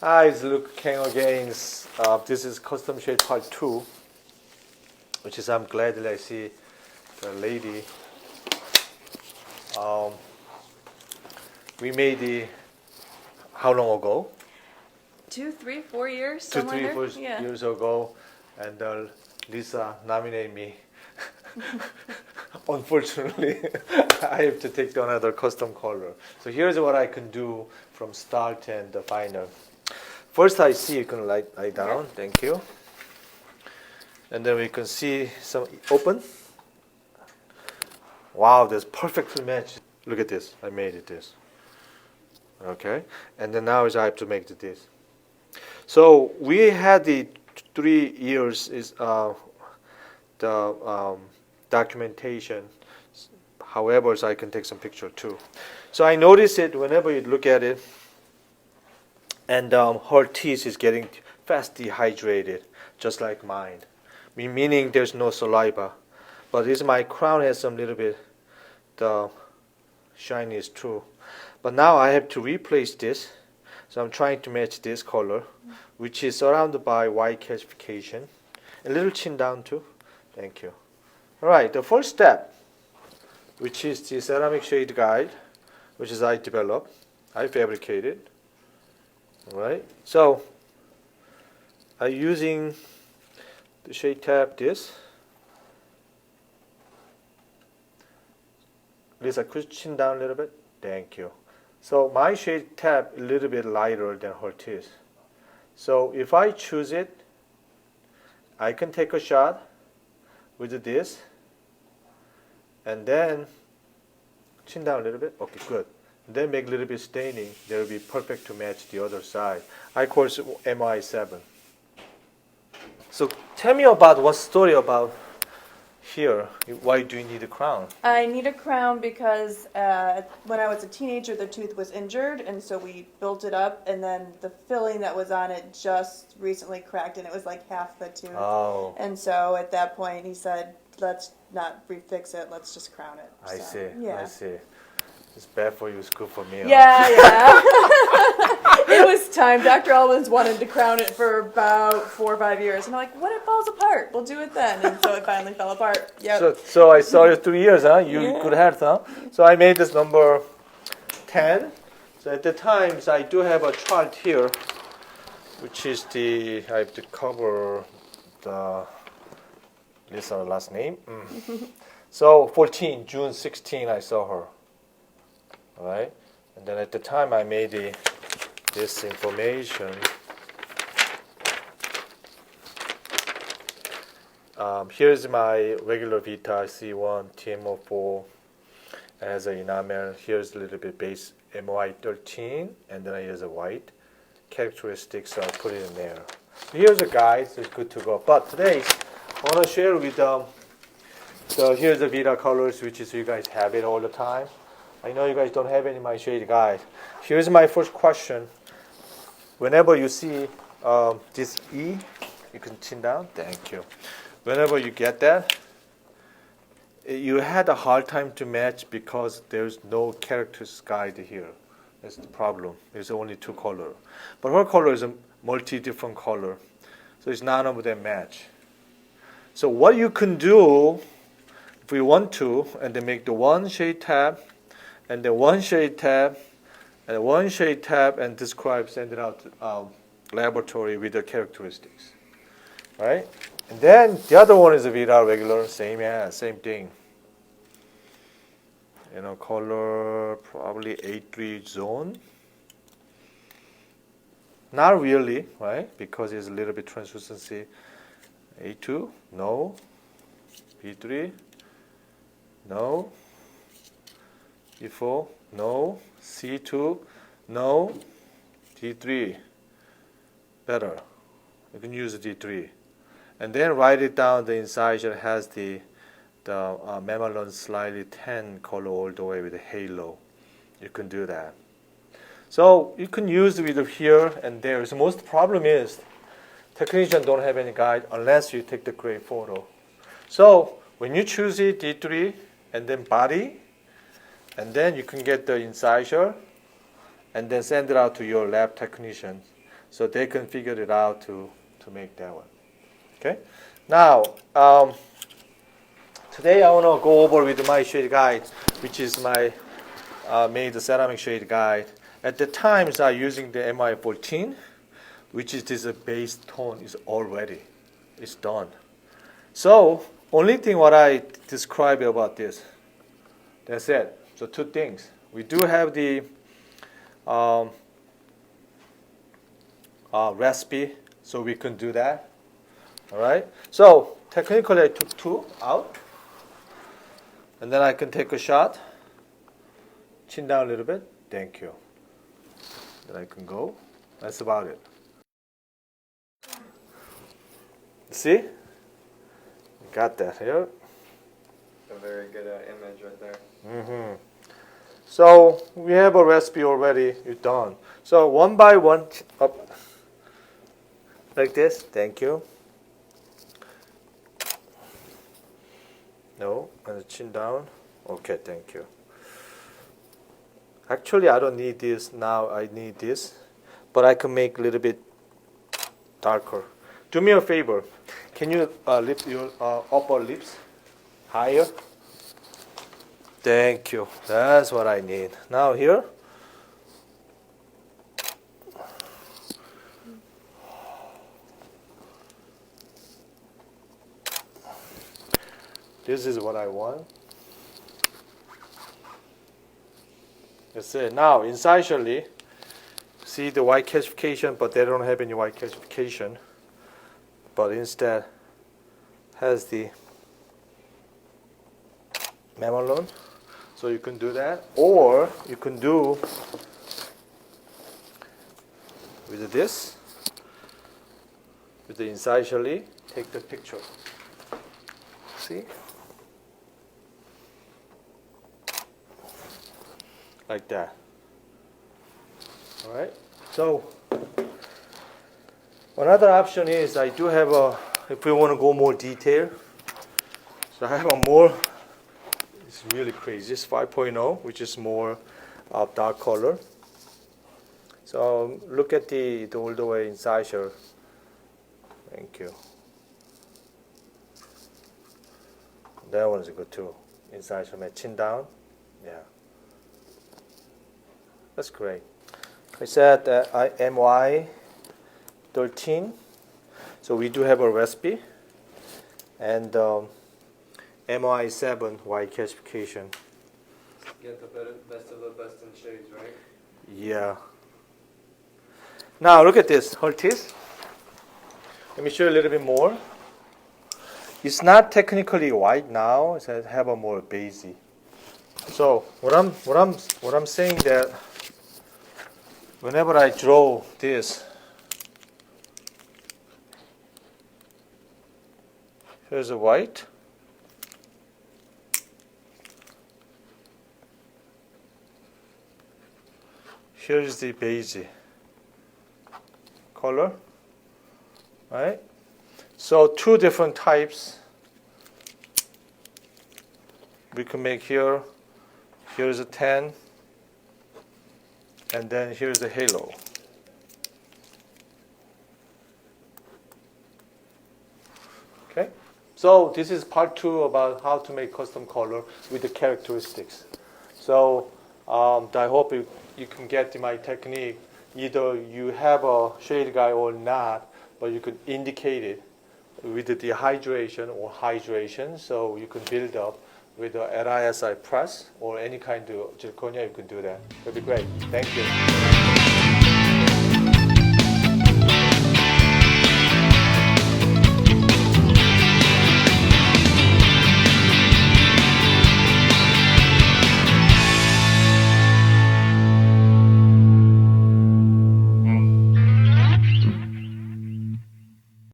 Hi, it's Luke King again. This is Custom Shade Part 2, which is I'm glad that I see the lady. Um, we made the, how long ago? 2, 3, 4 years, 2, somewhere 3, 4 there. Yeah. years ago, and Lisa nominated me. Unfortunately, I have to take another custom color. So here's what I can do from start and the final. First, I see you can lie down. Okay. Thank you. And then we can see some open. Wow, that's perfectly matched. Look at this. I made it this. Okay. And then now is I have to make this. So we had the 3 years is the documentation. However, so I can take some picture too. So I notice it whenever you look at it, and her teeth is getting fast dehydrated, just like mine. Meaning there's no saliva, but this my crown has some little bit the shiny is true. But now I have to replace this, so I'm trying to match this color, which is surrounded by white calcification. A little chin down too. Thank you. All right, the first step, which is the ceramic shade guide, which is I developed, I fabricated. All right, so I'm using the shade tab this. Lisa, could you chin down a little bit? Thank you. So my shade tab a little bit lighter than her teeth. So if I choose it, I can take a shot with this, and then chin down a little bit. Okay, good. Then make a little bit staining. That will be perfect to match the other side. I call it MI7. So tell me about what story about here. Why do you need a crown? I need a crown because when I was a teenager, the tooth was injured, and so we built it up, and then the filling that was on it just recently cracked, and it was like half the tooth. Oh. And so at that point, he said, let's not refix it, let's just crown it. I So, see. Yeah. I see. It's bad for you. It's good for me. Huh? Yeah, yeah. It was time. Dr. Alwyn's wanted to crown it for about 4 or 5 years. And I'm like, what if it falls apart? We'll do it then. And so it finally fell apart. Yep. So I saw you 3 years, huh? You Yeah. good health, huh? So I made this number 10. So at the times I do have a chart here, which is I have to cover the this last name. So 14, June 16, I saw her. All right, and then at the time I made this information. Here's my regular Vita C1 TMO4 as an enamel. Here's a little bit base MOI13, and then I use a white characteristics. So I put it in there. So here's a guide, so it's good to go. But today I want to share with so here's the Vita colors, which is you guys have it all the time. I know you guys don't have any of my shade guide. Here's my first question. Whenever you see this E, you can chin down. Thank you. Whenever you get that, you had a hard time to match because there's no characters guide here. That's the problem. There's only 2 colors. But her color is a multi-different color. So it's none of them match. So what you can do, if we want to, and then make the one shade tab, and then one shade tab, and one shade tab, and describe, send it out to laboratory with the characteristics. Right? And then the other one is a Vita regular, same thing. You know, color probably A3 zone. Not really, right? Because it's a little bit translucency. A2, no. B3, no. B4, no. C2, no. D3, better. You can use D3. And then write it down, the incisor has the mamelon slightly tan color all the way with a halo. You can do that. So you can use it with here and there. So most problem is technicians don't have any guide unless you take the gray photo. So when you choose it, D3, and then body, and then you can get the incisor, and then send it out to your lab technician. So they can figure it out to make that one. Okay. Now, today I want to go over with my shade guide, which is my made ceramic shade guide. At the times I'm using the MI14, which is this base tone is already, it's done. So only thing what I describe about this, that's it. So two things. We do have the recipe, so we can do that. All right. So technically, I took two out, and then I can take a shot. Chin down a little bit. Thank you. Then I can go. That's about it. See? Got that here. A very good image right there. Mm-hmm. So we have a recipe already. You're done. So one by one, up like this. Thank you. No, and the chin down. Okay, thank you. Actually, I don't need this now. I need this, but I can make a little bit darker. Do me a favor. Can you lift your upper lips higher? Thank you. That's what I need. Now here. This is what I want. That's it. Now, incisally, see the white calcification, but they don't have any white calcification. But instead, has the mamelon. So you can do that. Or you can do with this, with the incisally, take the picture. See? Like that. All right. So another option is I do have a. If we want to go more detail, so I have a more. It's really crazy. It's 5.0, which is more dark color. So look at the all the way incisor. Thank you. That one is good too. Incisor, my chin down. Yeah. That's great. I said I MY 13. So we do have a recipe. And MY 7 white calcification. Get the best of the best in shades, right? Yeah. Now look at this. Her teeth. Let me show you a little bit more. It's not technically white now. It have a more beigey. So what I'm saying that whenever I draw this, here's a white. Here's the beige color, right? So two different types we can make here. Here's a tan, and then here's a halo. Okay, so this is part 2 about how to make custom color with the characteristics. So I hope you can get my technique. Either you have a shade guy or not, but you could indicate it with the dehydration or hydration, so you can build up with the RISI press or any kind of zirconia. You can do that. That'd be great. Thank you.